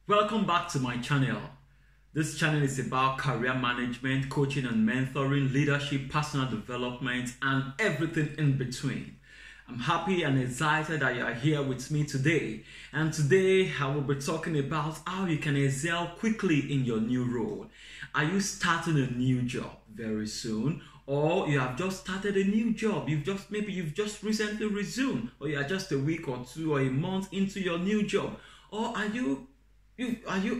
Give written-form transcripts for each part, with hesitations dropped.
Welcome back to my channel. This channel is about career management, coaching and mentoring, leadership, personal development, and everything in between. I'm happy and excited that you are here with me today. And today I will be talking about how you can excel quickly in your new role. Are you starting a new job very soon? Or you have just started a new job, you've just recently resumed, or you are just a week or two or a month into your new job, or are you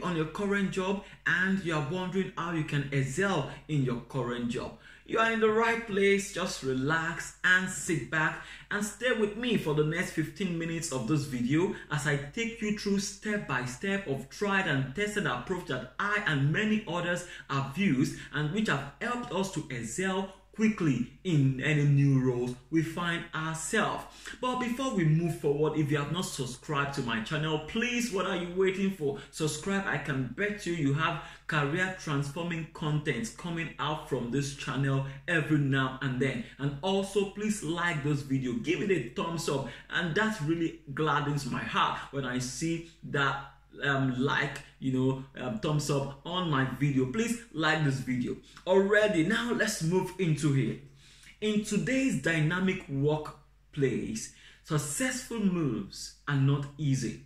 on your current job and you are wondering how you can excel in your current job? You are in the right place. Just relax and sit back and stay with me for the next 15 minutes of this video as I take you through step by step of tried and tested approach that I and many others have used and which have helped us to excel quickly in any new roles we find ourselves. But before we move forward, if you have not subscribed to my channel, please, what are you waiting for? Subscribe. I can bet you have career transforming content coming out from this channel every now and then. And also, please like this video, give it a thumbs up, and that really gladdens my heart when I see that thumbs up on my video. Please like this video already. Now let's move into it. In today's dynamic workplace, successful moves are not easy.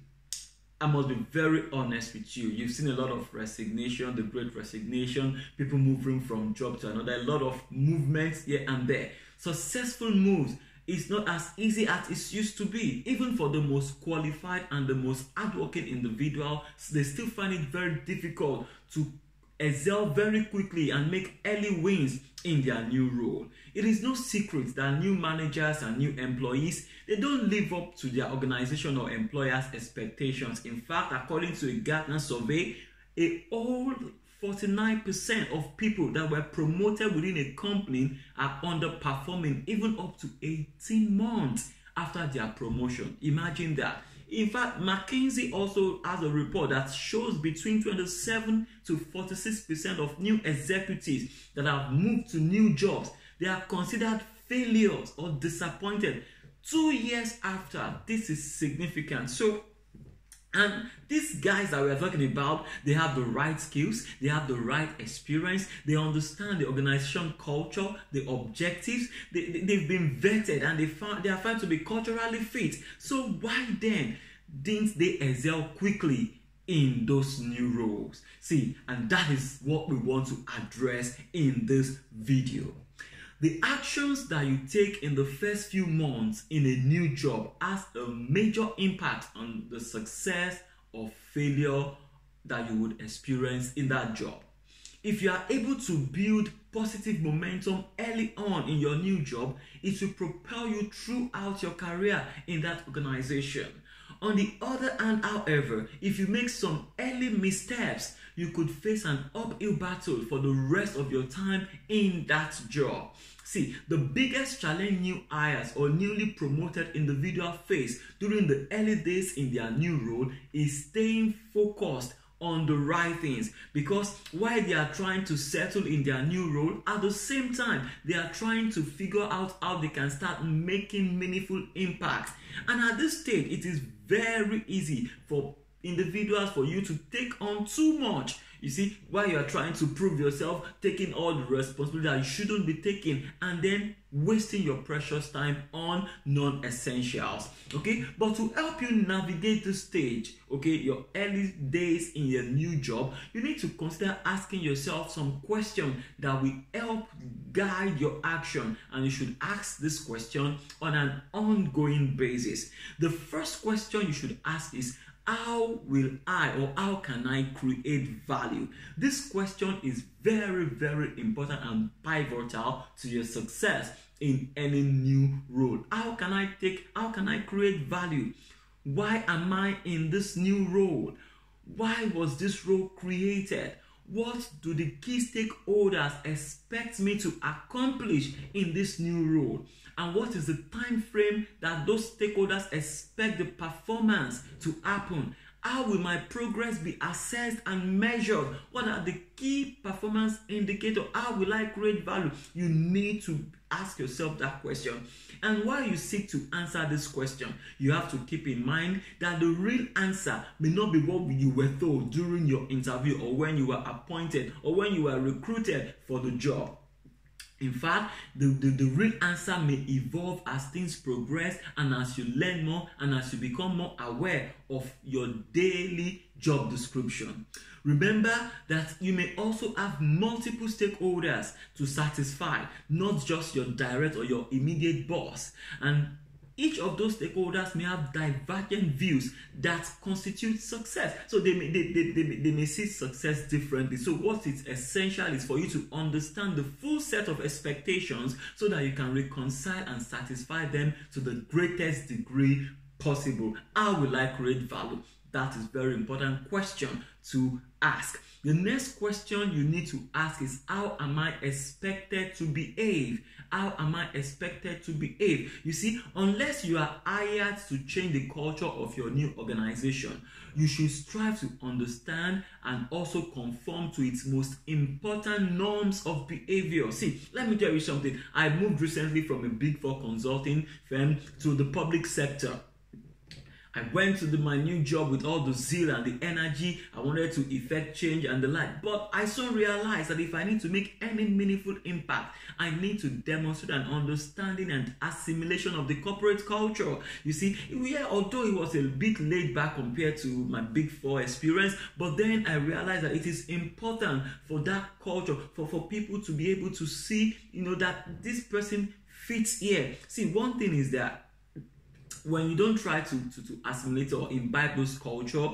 I must be very honest with you. You've seen a lot of resignation, the great resignation, people moving from job to another, a lot of movements here and there. Successful moves is not as easy as it used to be. Even for the most qualified and the most hardworking individual, they still find it very difficult to excel very quickly and make early wins in their new role. It is no secret that new managers and new employees, they don't live up to their organization or employers' expectations. In fact, according to a Gartner survey, a whole 49% of people that were promoted within a company are underperforming even up to 18 months after their promotion. Imagine that. In fact, McKinsey also has a report that shows between 27 to 46% of new executives that have moved to new jobs, they are considered failures or disappointed 2 years after. This is significant. And these guys that we're talking about, they have the right skills, they have the right experience, they understand the organization culture, the objectives, they've been vetted and they are found to be culturally fit. So why then didn't they excel quickly in those new roles? See, and that is what we want to address in this video. The actions that you take in the first few months in a new job has a major impact on the success or failure that you would experience in that job. If you are able to build positive momentum early on in your new job, it will propel you throughout your career in that organization. On the other hand, however, if you make some early missteps, you could face an uphill battle for the rest of your time in that job. See, the biggest challenge new hires or newly promoted individuals face during the early days in their new role is staying focused on the right things, because while they are trying to settle in their new role, at the same time they are trying to figure out how they can start making meaningful impact. And at this stage, it is very easy for individuals for you to take on too much. You see, while you are trying to prove yourself, taking all the responsibility that you shouldn't be taking, and then wasting your precious time on non-essentials. Okay, but to help you navigate this stage, okay, your early days in your new job, you need to consider asking yourself some questions that will help guide your action, and you should ask this question on an ongoing basis. The first question you should ask is, how will I or how can I create value? This question is very, very important and pivotal to your success in any new role. How can I create value? Why am I in this new role? Why was this role created? What do the key stakeholders expect me to accomplish in this new role? And what is the time frame that those stakeholders expect the performance to happen? How will my progress be assessed and measured? What are the key performance indicators? How will I create value? You need to ask yourself that question. And while you seek to answer this question, you have to keep in mind that the real answer may not be what you were told during your interview, or when you were appointed, or when you were recruited for the job. In fact, the real answer may evolve as things progress, and as you learn more, and as you become more aware of your daily job description. Remember that you may also have multiple stakeholders to satisfy, not just your direct or your immediate boss. And each of those stakeholders may have divergent views that constitute success. So they may see success differently. So what is essential is for you to understand the full set of expectations so that you can reconcile and satisfy them to the greatest degree possible. How will I create value? That is a very important question to ask. The next question you need to ask is, how am I expected to behave? How am I expected to behave? You see, unless you are hired to change the culture of your new organization, you should strive to understand and also conform to its most important norms of behavior. See, let me tell you something. I moved recently from a Big Four consulting firm to the public sector. I went to my new job with all the zeal and the energy. I wanted to effect change and the like. But I soon realized that if I need to make any meaningful impact, I need to demonstrate an understanding and assimilation of the corporate culture. You see, although it was a bit laid back compared to my Big Four experience, but then I realized that it is important for that culture, for people to be able to see, that this person fits here. See, one thing is that when you don't try to assimilate or imbibe those culture,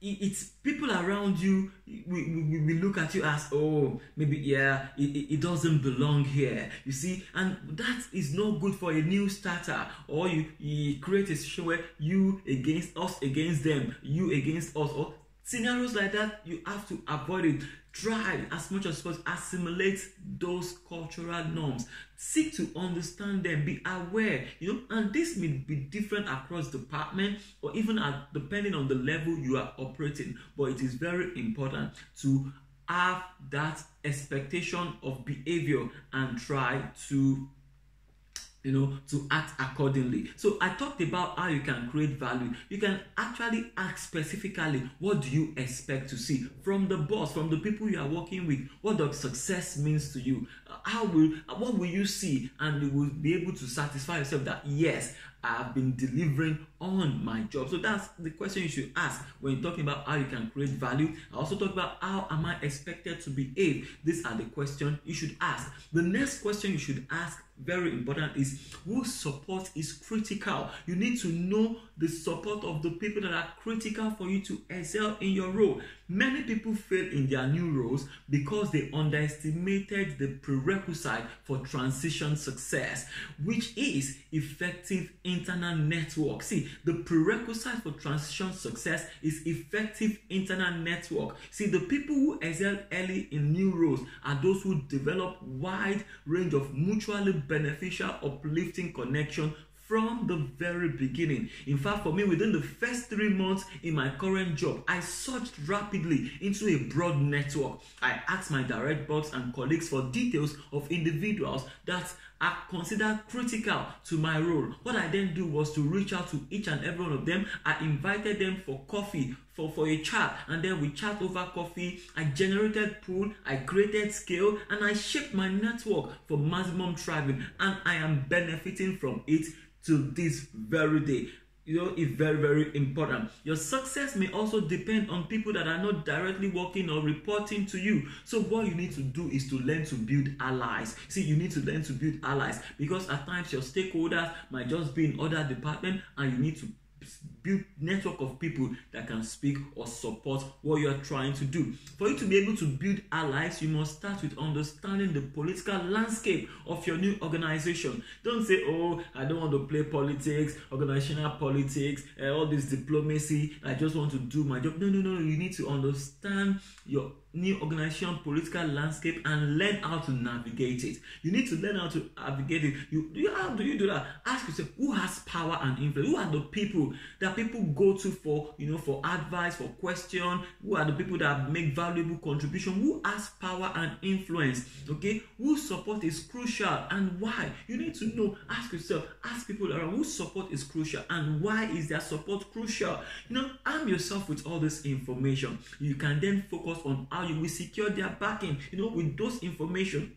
it's people around you, we look at you as, oh, maybe, yeah, it doesn't belong here, you see, and that is not good for a new starter. Or you create a situation where you against us, against them, you against us, or scenarios like that. You have to avoid it. Try as much as possible, assimilate those cultural norms. Seek to understand them, be aware, and this may be different across department, or even depending on the level you are operating. But it is very important to have that expectation of behavior and try to act accordingly. So I talked about how you can create value. You can actually ask specifically, what do you expect to see from the boss, from the people you are working with? What does success means to you? What will you see? And you will be able to satisfy yourself that, yes, I have been delivering on my job. So that's the question you should ask when you're talking about how you can create value. I also talk about, how am I expected to behave? These are the questions you should ask. The next question you should ask, very important, is whose support is critical. You need to know the support of the people that are critical for you to excel in your role. Many people fail in their new roles because they underestimated the prerequisite for transition success, which is effective internal network. See, the prerequisite for transition success is effective internal network. See, the people who excel early in new roles are those who develop wide range of mutually beneficial, uplifting connection from the very beginning. In fact, for me, within the first 3 months in my current job, I searched rapidly into a broad network. I asked my direct boss and colleagues for details of individuals that are considered critical to my role. What I then do was to reach out to each and every one of them. I invited them for coffee, for a chat, and then we chat over coffee. I generated pool, I created scale, and I shaped my network for maximum thriving, and I am benefiting from it to this very day. It's very, very important. Your success may also depend on people that are not directly working or reporting to you. So what you need to do is to learn to build allies. See, you need to learn to build allies, because at times your stakeholders might just be in other departments, and you need to build network of people that can speak or support what you are trying to do. For you to be able to build allies, you must start with understanding the political landscape of your new organization. Don't say, oh, I don't want to play politics, organizational politics, all this diplomacy, I just want to do my job. No. You need to understand your new organization political landscape and learn how to navigate it. You need to learn how to navigate it. How do you do that? Ask yourself, who has power and influence? Who are the people that that people go to for, for advice, for question? Who are the people that make valuable contribution? Who has power and influence? Okay, whose support is crucial and why? You need to know. Ask yourself, ask people around, whose support is crucial and why is their support crucial? Arm yourself with all this information. You can then focus on how you will secure their backing. With those information,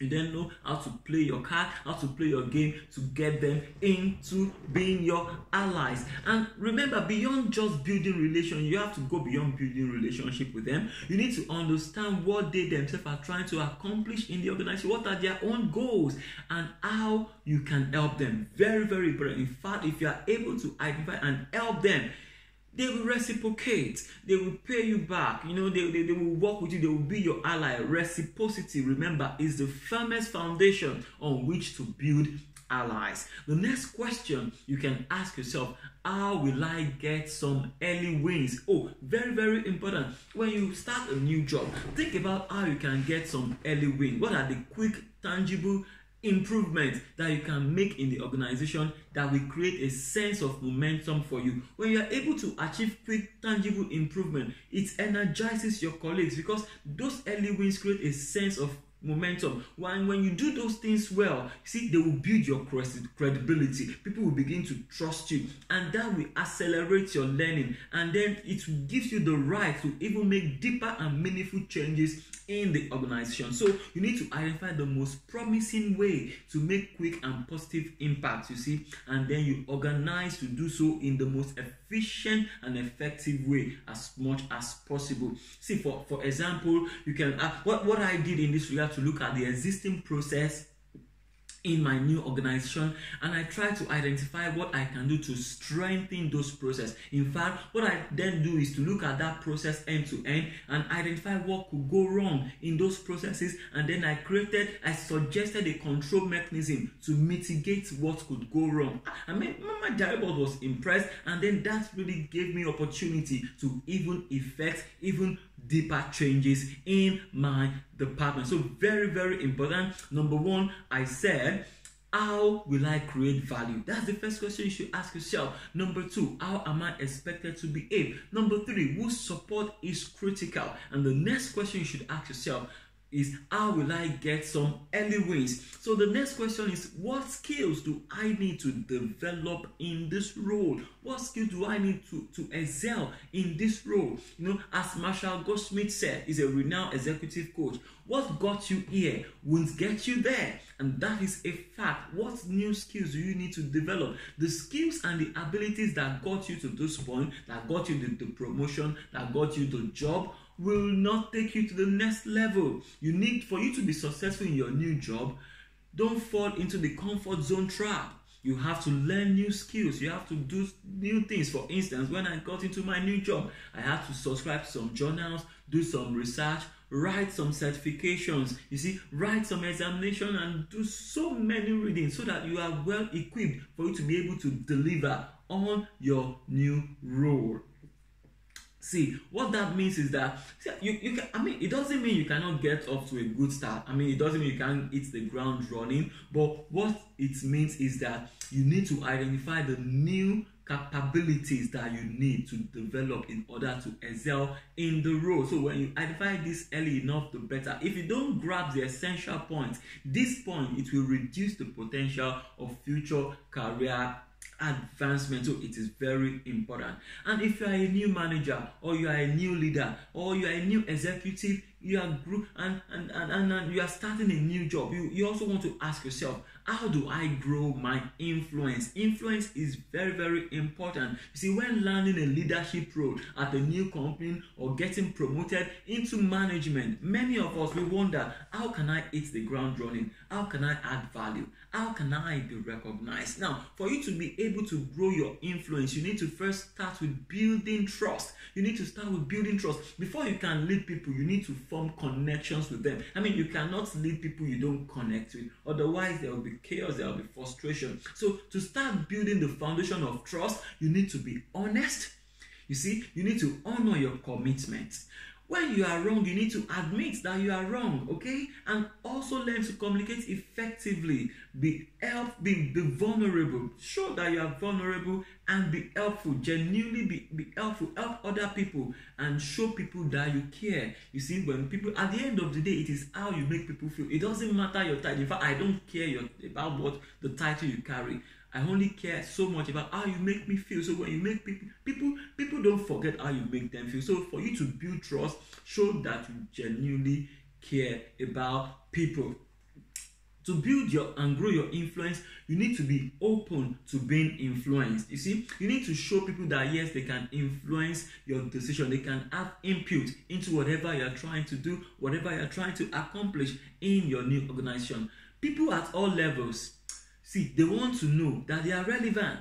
you then know how to play your card, how to play your game to get them into being your allies. And remember, beyond just building relation, you have to go beyond building relationship with them. You need to understand what they themselves are trying to accomplish in the organization, what are their own goals, and how you can help them. Very, very important. In fact, if you are able to identify and help them, they will reciprocate. They will pay you back. They will work with you. They will be your ally. Reciprocity, remember, is the firmest foundation on which to build allies. The next question you can ask yourself, how will I get some early wins? Oh, very, very important. When you start a new job, think about how you can get some early wins. What are the quick, tangible improvements that you can make in the organization that will create a sense of momentum for you? When you are able to achieve quick, tangible improvement, it energizes your colleagues because those early wins create a sense of momentum. When you do those things well, see, they will build your credibility. People will begin to trust you, and that will accelerate your learning, and then it will give you the right to even make deeper and meaningful changes in the organization. So you need to identify the most promising way to make quick and positive impacts, and then you organize to do so in the most efficient and effective way as much as possible. See, for example, you can what I did in this regard, to look at the existing process in my new organization, and I try to identify what I can do to strengthen those processes. In fact, what I then do is to look at that process end to end and identify what could go wrong in those processes, and then I suggested a control mechanism to mitigate what could go wrong. My direct boss was impressed, and then that really gave me opportunity to even effect even deeper changes in my department. So very, very important. Number one, I said, how will I create value? That's the first question you should ask yourself. Number two, how am I expected to behave? Number three, whose support is critical? And the next question you should ask yourself is, how will I get some early wins? So the next question is, what skills do I need to develop in this role? What skills do I need to excel in this role? As Marshall Goldsmith said, he's a renowned executive coach, what got you here won't get you there. And that is a fact. What new skills do you need to develop? The skills and the abilities that got you to this point, that got you the promotion, that got you the job, will not take you to the next level. For you to be successful in your new job, don't fall into the comfort zone trap. You have to learn new skills. You have to do new things. For instance, when I got into my new job, I had to subscribe to some journals, do some research, write some certifications, write some examination, and do so many readings so that you are well equipped for you to be able to deliver on your new role. See, what that means is that it doesn't mean you cannot get off to a good start. It doesn't mean you can't hit the ground running. But what it means is that you need to identify the new capabilities that you need to develop in order to excel in the role. So when you identify this early enough, the better. If you don't grab the essential points, it will reduce the potential of future career advancement. So it is very important. And if you are a new manager, or you are a new leader, or you are a new executive, you are and you are starting a new job, you also want to ask yourself, how do I grow my influence? Influence is very, very important. When landing a leadership role at a new company or getting promoted into management, many of us will wonder, how can I hit the ground running? How can I add value? How can I be recognized? Now, for you to be able to grow your influence, you need to first start with building trust. You need to start with building trust. Before you can lead people, you need to form connections with them. You cannot lead people you don't connect with. Otherwise, there will be chaos, there will be frustration. So to start building the foundation of trust, you need to be honest. You need to honor your commitments. When you are wrong, you need to admit that you are wrong, okay? And also learn to communicate effectively. Be vulnerable. Show that you are vulnerable and be helpful. Genuinely be helpful. Help other people and show people that you care. You see, when people, at the end of the day, it is how you make people feel. It doesn't matter your title. In fact, I don't care about what the title you carry. I only care so much about how you make me feel. So when you make people don't forget how you make them feel. So for you to build trust, show that you genuinely care about people. To build and grow your influence, you need to be open to being influenced. You see, you need to show people that yes, they can influence your decision. They can have input into whatever you're trying to do, whatever you're trying to accomplish in your new organization. People at all levels, see, they want to know that they are relevant.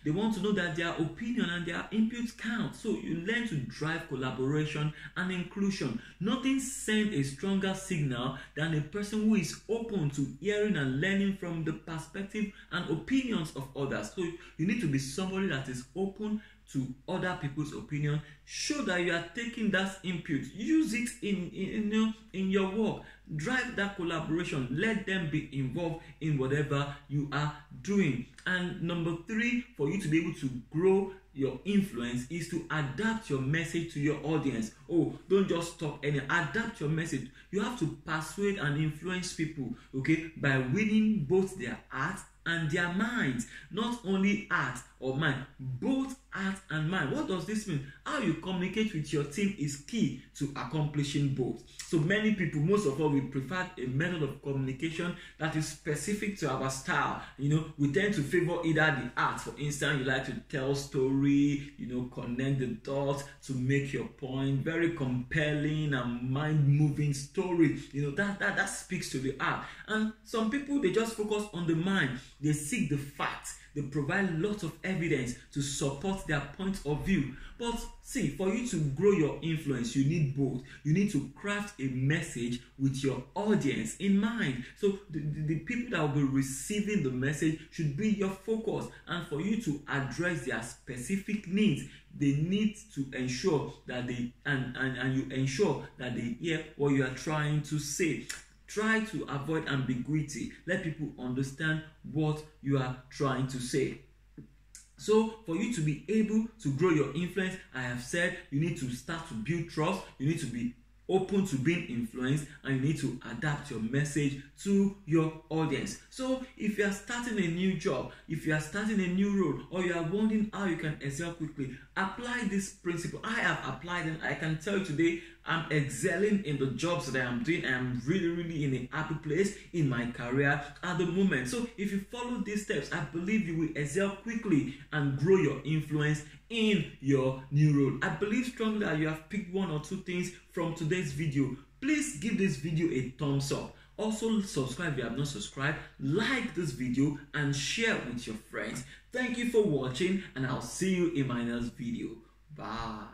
They want to know that their opinion and their input count. So you learn to drive collaboration and inclusion. Nothing sends a stronger signal than a person who is open to hearing and learning from the perspective and opinions of others. So you need to be somebody that is open to other people's opinion. Show that you are taking that input. Use it in your work. Drive that collaboration. Let them be involved in whatever you are doing. And number 3, for you to be able to grow your influence is to adapt your message to your audience. Oh, don't just talk and adapt your message. You have to persuade and influence people, okay, by winning both their hearts and their minds. Not only heart or mind, both heart and mind. What does this mean? How you communicate with your team is key to accomplishing both. So many people, most of all, we prefer a method of communication that is specific to our style. You know, we tend to favor either the art. For instance, you like to tell story, you know, connect the dots to make your point. Very compelling and mind-moving story. You know, that speaks to the art. And some people, they just focus on the mind. They seek the facts. They provide lots of evidence to support their point of view. But see, for you to grow your influence, you need both. You need to craft a message with your audience in mind. So the people that will be receiving the message should be your focus. And for you to address their specific needs, they need to ensure that they and you ensure that they hear what you are trying to say. Try to avoid ambiguity. Let people understand what you are trying to say. So for you to be able to grow your influence, I have said you need to start to build trust. You need to be open to being influenced, and you need to adapt your message to your audience. So if you are starting a new job, if you are starting a new role, or you are wondering how you can excel quickly, apply this principle. I have applied and I can tell you today I'm excelling in the jobs that I am doing. I am really in a happy place in my career at the moment. So if you follow these steps, I believe you will excel quickly and grow your influence in your new role. I believe strongly that you have picked 1 or 2 things from today's video. Please give this video a thumbs up. Also subscribe if you have not subscribed, like this video and share with your friends. Thank you for watching, and I'll see you in my next video. Bye.